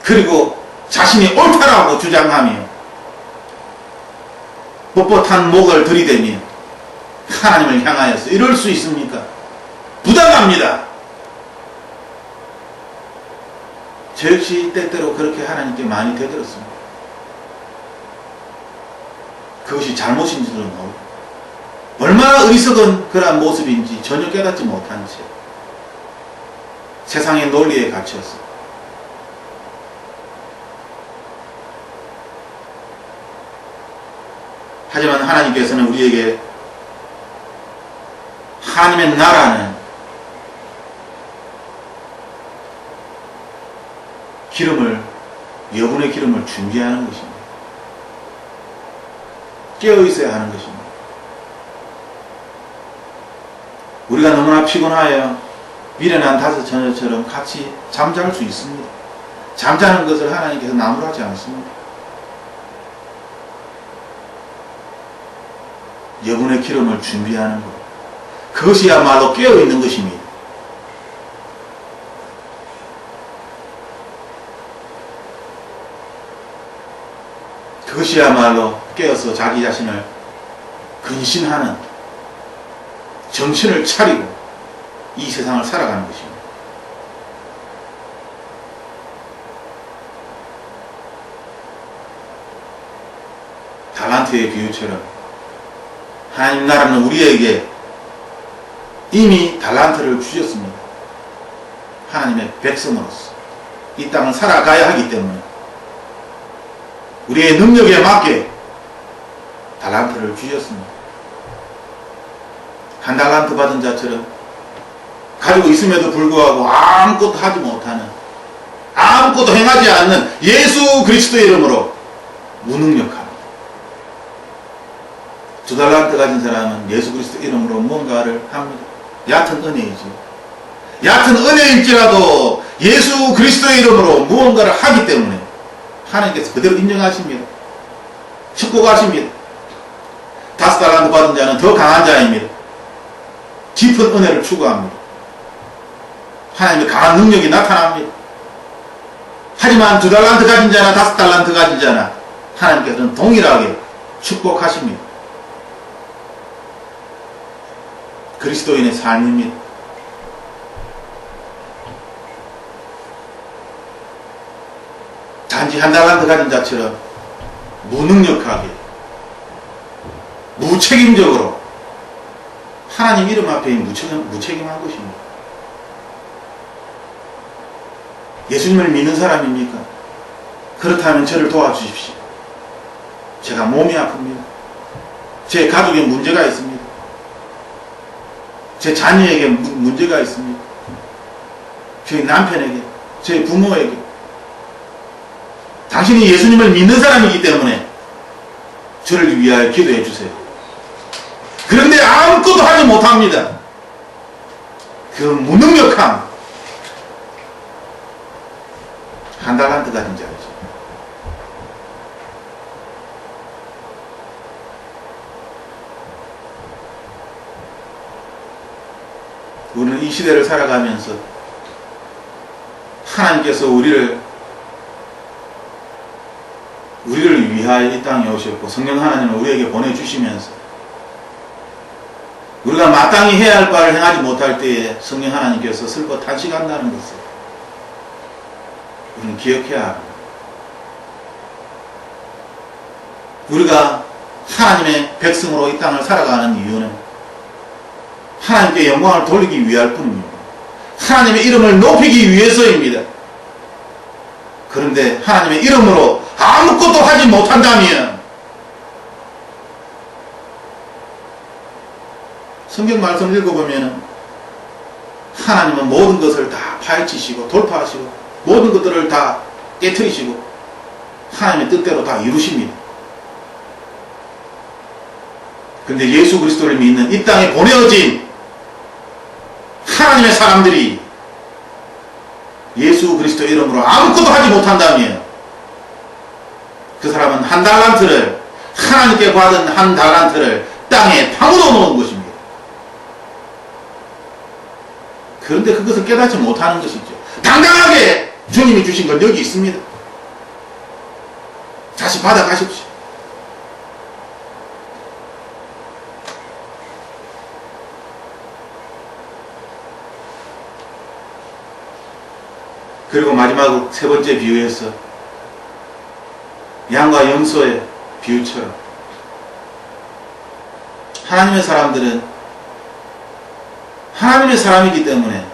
그리고 자신이 옳다라고 주장하며 뻣뻣한 목을 들이대며 하나님을 향하여서 이럴 수 있습니까? 부당합니다. 저 역시 때때로 그렇게 하나님께 많이 되들었습니다. 그것이 잘못인지도 모르고 얼마나 어리석은 그러한 모습인지 전혀 깨닫지 못한 채 세상의 논리에 갇혀서 하지만 하나님께서는 우리에게 하나님의 나라는 여분의 기름을 준비하는 것입니다. 깨어 있어야 하는 것입니다. 우리가 너무나 피곤하여 미련한 다섯 처녀처럼 같이 잠잘 수 있습니다. 잠자는 것을 하나님께서 나무라지 않습니다. 여분의 기름을 준비하는 것, 그것이야말로 깨어 있는 것입니다. 그것이야말로 깨어서 자기 자신을 근신하는, 정신을 차리고 이 세상을 살아가는 것입니다. 달란트의 비유처럼 하나님 나라는 우리에게 이미 달란트를 주셨습니다. 하나님의 백성으로서 이 땅을 살아가야 하기 때문에 우리의 능력에 맞게 달란트를 주셨습니다. 한 달란트 받은 자처럼 가지고 있음에도 불구하고 아무것도 하지 못하는, 아무것도 행하지 않는 예수 그리스도의 이름으로 무능력함. 2달란트 가진 사람은 예수 그리스도 이름으로 뭔가를 합니다. 얕은 은혜이지. 얕은 은혜일지라도 예수 그리스도의 이름으로 무언가를 하기 때문에 하나님께서 그대로 인정하십니다. 축복하십니다. 5달란트 받은 자는 더 강한 자입니다. 깊은 은혜를 추구합니다. 하나님의 강한 능력이 나타납니다. 하지만 2달란트 가진 자나 5달란트 가진 자나 하나님께서는 동일하게 축복하십니다. 그리스도인의 삶입니다. 단지 1달란트 가진 자처럼 무능력하게, 무책임적으로 하나님 이름 앞에 무책임한 것입니다. 예수님을 믿는 사람입니까? 그렇다면 저를 도와주십시오. 제가 몸이 아픕니다. 제 가족에 문제가 있습니다. 제 자녀에게 문제가 있습니다. 저희 남편에게, 저희 부모에게. 당신이 예수님을 믿는 사람이기 때문에 저를 위하여 기도해 주세요. 그런데 아무것도 하지 못합니다. 그 무능력함, 1달란트 가진 자이죠. 우리는 이 시대를 살아가면서 하나님께서 우리를 위하여 이 땅에 오셨고 성령 하나님을 우리에게 보내주시면서 우리가 마땅히 해야 할 바를 행하지 못할 때에 성령 하나님께서 슬퍼 탄식한다는 것을 우리는 기억해야 합니다. 우리가 하나님의 백성으로 이 땅을 살아가는 이유는 하나님께 영광을 돌리기 위할 뿐입니다. 하나님의 이름을 높이기 위해서입니다. 그런데 하나님의 이름으로 아무것도 하지 못한다면 성경 말씀을 읽어보면 하나님은 모든 것을 다 파헤치시고 돌파하시고 모든 것들을 다 깨트리시고 하나님의 뜻대로 다 이루십니다. 그런데 예수 그리스도를 믿는 이 땅에 보내어진 하나님의 사람들이 예수 그리스도 이름으로 아무것도 하지 못한다면 그 사람은 1달란트를, 하나님께 받은 1달란트를 땅에 파묻어 놓은 것입니다. 그런데 그것을 깨닫지 못하는 것이죠. 당당하게 주님이 주신 건 여기 있습니다. 다시 받아가십시오. 그리고 마지막으로 3번째 비유에서 양과 염소의 비유처럼 하나님의 사람들은 하나님의 사람이기 때문에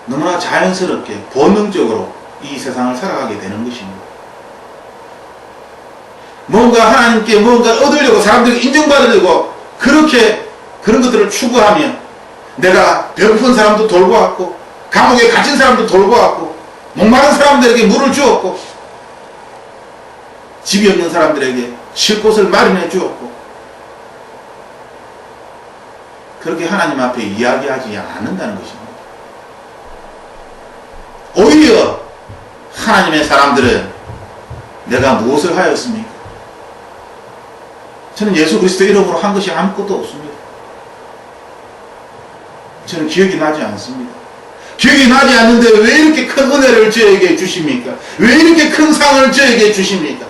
너무나 자연스럽게 본능적으로 이 세상을 살아가게 되는 것입니다. 뭔가 하나님께 뭔가 얻으려고 사람들에게 인정받으려고 그렇게 그런 것들을 추구하며 내가 배고픈 사람도 돌보았고 감옥에 갇힌 사람도 돌보았고 목마른 사람들에게 물을 주었고 집이 없는 사람들에게 쉴 곳을 마련해 주었고 그렇게 하나님 앞에 이야기하지 않는다는 것입니다. 오히려 하나님의 사람들은 내가 무엇을 하였습니까? 저는 예수 그리스도 이름으로 한 것이 아무것도 없습니다. 저는 기억이 나지 않습니다. 기억이 나지 않는데 왜 이렇게 큰 은혜를 저에게 주십니까? 왜 이렇게 큰 상을 저에게 주십니까?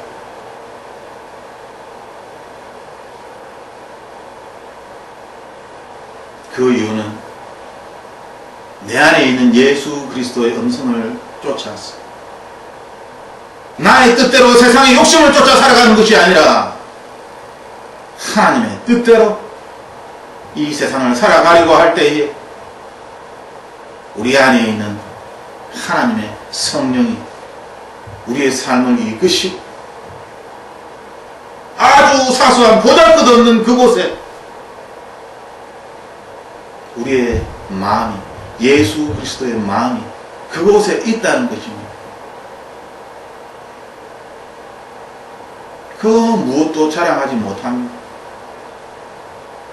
그 이유는 내 안에 있는 예수 그리스도의 음성을 쫓아서 나의 뜻대로 세상의 욕심을 쫓아 살아가는 것이 아니라 하나님의 뜻대로 이 세상을 살아가려고 할 때에 우리 안에 있는 하나님의 성령이 우리의 삶을 이끄시고 아주 사소한 보잘것없는 그곳에 우리의 마음이, 예수 그리스도의 마음이 그곳에 있다는 것입니다. 그 무엇도 자랑하지 못합니다.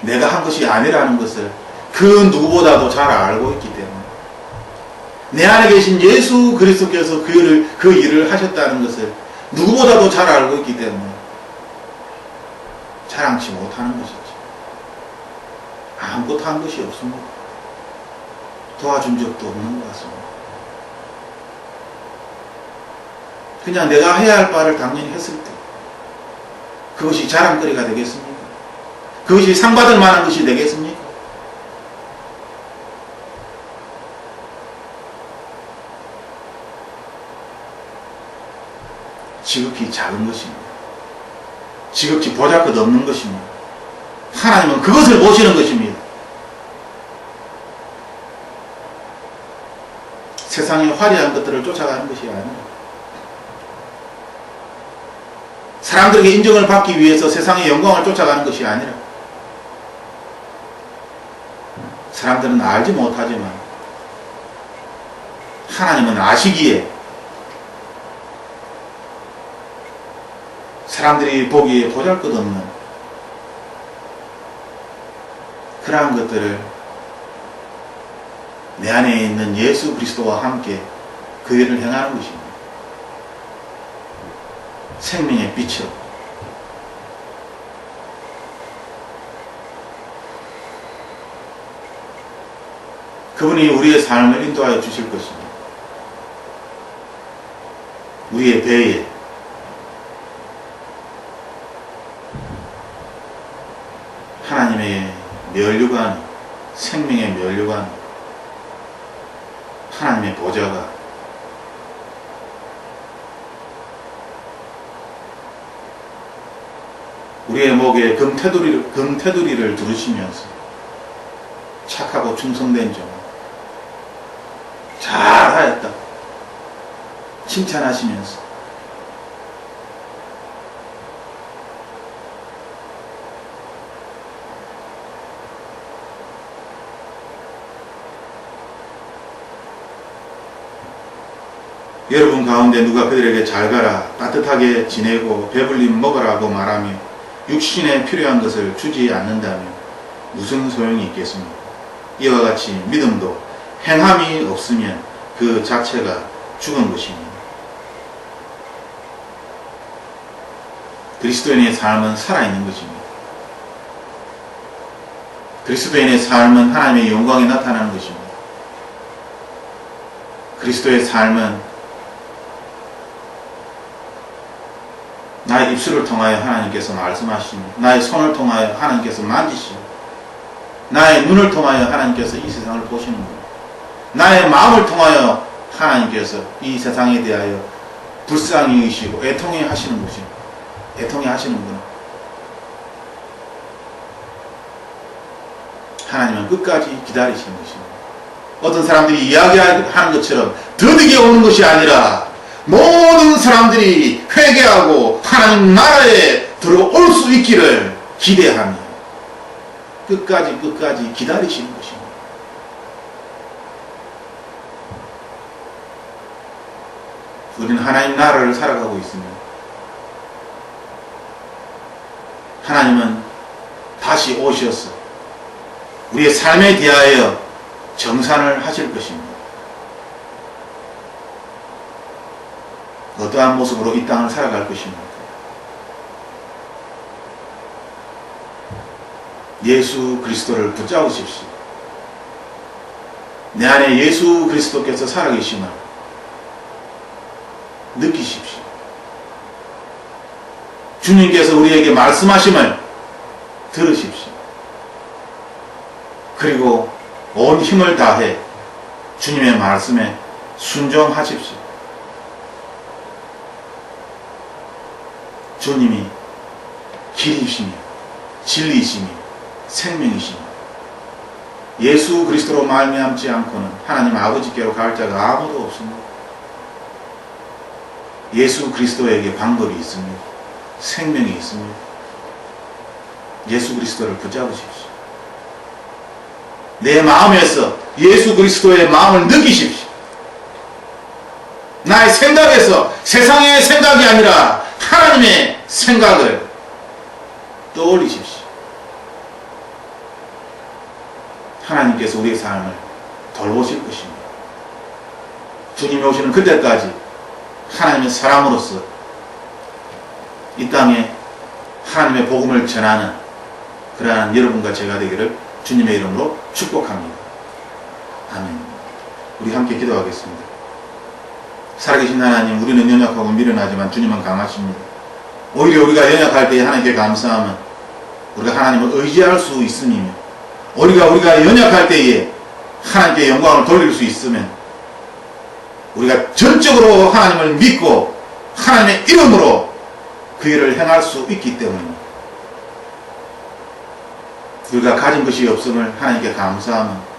내가 한 것이 아니라는 것을 그 누구보다도 잘 알고 있기 때문에 내 안에 계신 예수 그리스도께서 그 일을 하셨다는 것을 누구보다도 잘 알고 있기 때문에 자랑치 못하는 것이죠. 아무것도 한 것이 없습니다. 도와준 적도 없는 것 같습니다. 그냥 내가 해야 할 바를 당연히 했을 때 그것이 자랑거리가 되겠습니까? 그것이 상받을 만한 것이 되겠습니까? 지극히 작은 것입니다. 지극히 보잘것없는 것입니다. 하나님은 그것을 보시는 것입니다. 세상의 화려한 것들을 쫓아가는 것이 아니라 사람들에게 인정을 받기 위해서 세상의 영광을 쫓아가는 것이 아니라 사람들은 알지 못하지만 하나님은 아시기에 사람들이 보기에 보잘것없는 그러한 것들을 내 안에 있는 예수 그리스도와 함께 그 일을 행하는 것입니다. 생명의 빛으로 그분이 우리의 삶을 인도하여 주실 것입니다. 우리의 배에 하나님의 면류관, 생명의 면류관, 하나님의 보좌가 우리의 목에 금테두리를 두르시면서 착하고 충성된 종 잘하였다 칭찬하시면서 여러분 가운데 누가 그들에게 잘 가라 따뜻하게 지내고 배불림 먹으라고 말하며 육신에 필요한 것을 주지 않는다면 무슨 소용이 있겠습니까? 이와 같이 믿음도 행함이 없으면 그 자체가 죽은 것입니다. 그리스도인의 삶은 살아있는 것입니다. 그리스도인의 삶은 하나님의 영광이 나타나는 것입니다. 그리스도의 삶은 나의 입술을 통하여 하나님께서 말씀하시고 나의 손을 통하여 하나님께서 만지시고 나의 눈을 통하여 하나님께서 이 세상을 보시는 것 나의 마음을 통하여 하나님께서 이 세상에 대하여 불쌍히 여기시고 애통해 하시는 것입니다. 애통해 하시는구나. 하나님은 끝까지 기다리시는 것입니다. 어떤 사람들이 이야기하는 것처럼 더디게 오는 것이 아니라 모든 사람들이 회개하고 하나님 나라에 들어올 수 있기를 기대하며 끝까지 기다리시는 것입니다. 우리는 하나님 나라를 살아가고 있습니다. 하나님은 다시 오셔서 우리의 삶에 대하여 정산을 하실 것입니다. 어떠한 모습으로 이 땅을 살아갈 것입니까? 예수 그리스도를 붙잡으십시오. 내 안에 예수 그리스도께서 살아계심을 느끼십시오. 주님께서 우리에게 말씀하심을 들으십시오. 그리고 온 힘을 다해 주님의 말씀에 순종하십시오. 주님이 길이시며 진리이시며 생명이시며 예수 그리스도로 말미암지 않고는 하나님 아버지께로 갈 자가 아무도 없습니다. 예수 그리스도에게 방법이 있습니다. 생명이 있습니다. 예수 그리스도를 붙잡으십시오. 내 마음에서 예수 그리스도의 마음을 느끼십시오. 나의 생각에서 세상의 생각이 아니라 하나님의 생각을 떠올리십시오. 하나님께서 우리의 삶을 돌보실 것입니다. 주님이 오시는 그때까지 하나님의 사람으로서 이 땅에 하나님의 복음을 전하는 그러한 여러분과 제가 되기를 주님의 이름으로 축복합니다. 아멘. 우리 함께 기도하겠습니다. 살아계신 하나님, 우리는 연약하고 미련하지만 주님은 강하십니다. 오히려 우리가 연약할 때에 하나님께 감사하면 우리가 하나님을 의지할 수 있음이며, 우리가 연약할 때에 하나님께 영광을 돌릴 수 있으면 우리가 전적으로 하나님을 믿고 하나님의 이름으로 그 일을 행할 수 있기 때문입니다. 우리가 가진 것이 없음을 하나님께 감사하며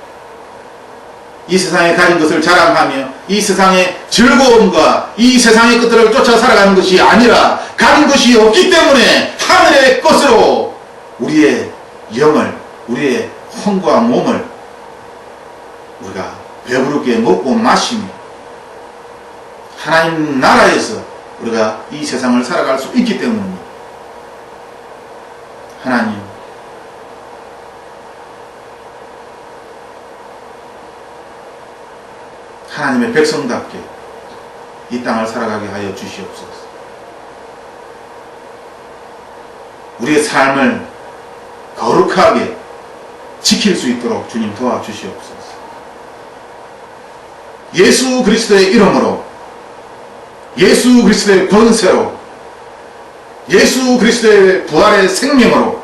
이 세상에 가진 것을 자랑하며 이 세상의 즐거움과 이 세상의 것들을 쫓아 살아가는 것이 아니라 가진 것이 없기 때문에 하늘의 것으로 우리의 영을, 우리의 혼과 몸을 우리가 배부르게 먹고 마시며 하나님 나라에서 우리가 이 세상을 살아갈 수 있기 때문입니다. 하나님, 하나님의 백성답게 이 땅을 살아가게 하여 주시옵소서. 우리의 삶을 거룩하게 지킬 수 있도록 주님 도와주시옵소서. 예수 그리스도의 이름으로, 예수 그리스도의 권세로, 예수 그리스도의 부활의 생명으로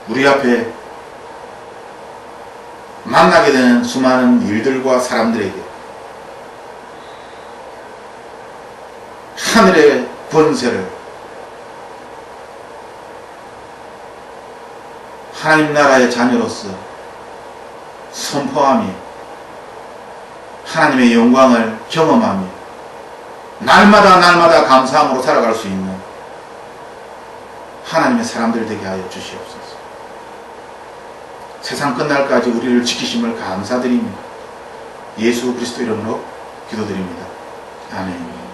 우리 앞에 만나게 되는 수많은 일들과 사람들에게 하늘의 권세를, 하나님 나라의 자녀로서 선포하며 하나님의 영광을 경험하며 날마다 감사함으로 살아갈 수 있는 하나님의 사람들 되게 하여 주시옵소서. 세상 끝날까지 우리를 지키심을 감사드립니다. 예수 그리스도 이름으로 기도드립니다. 아멘.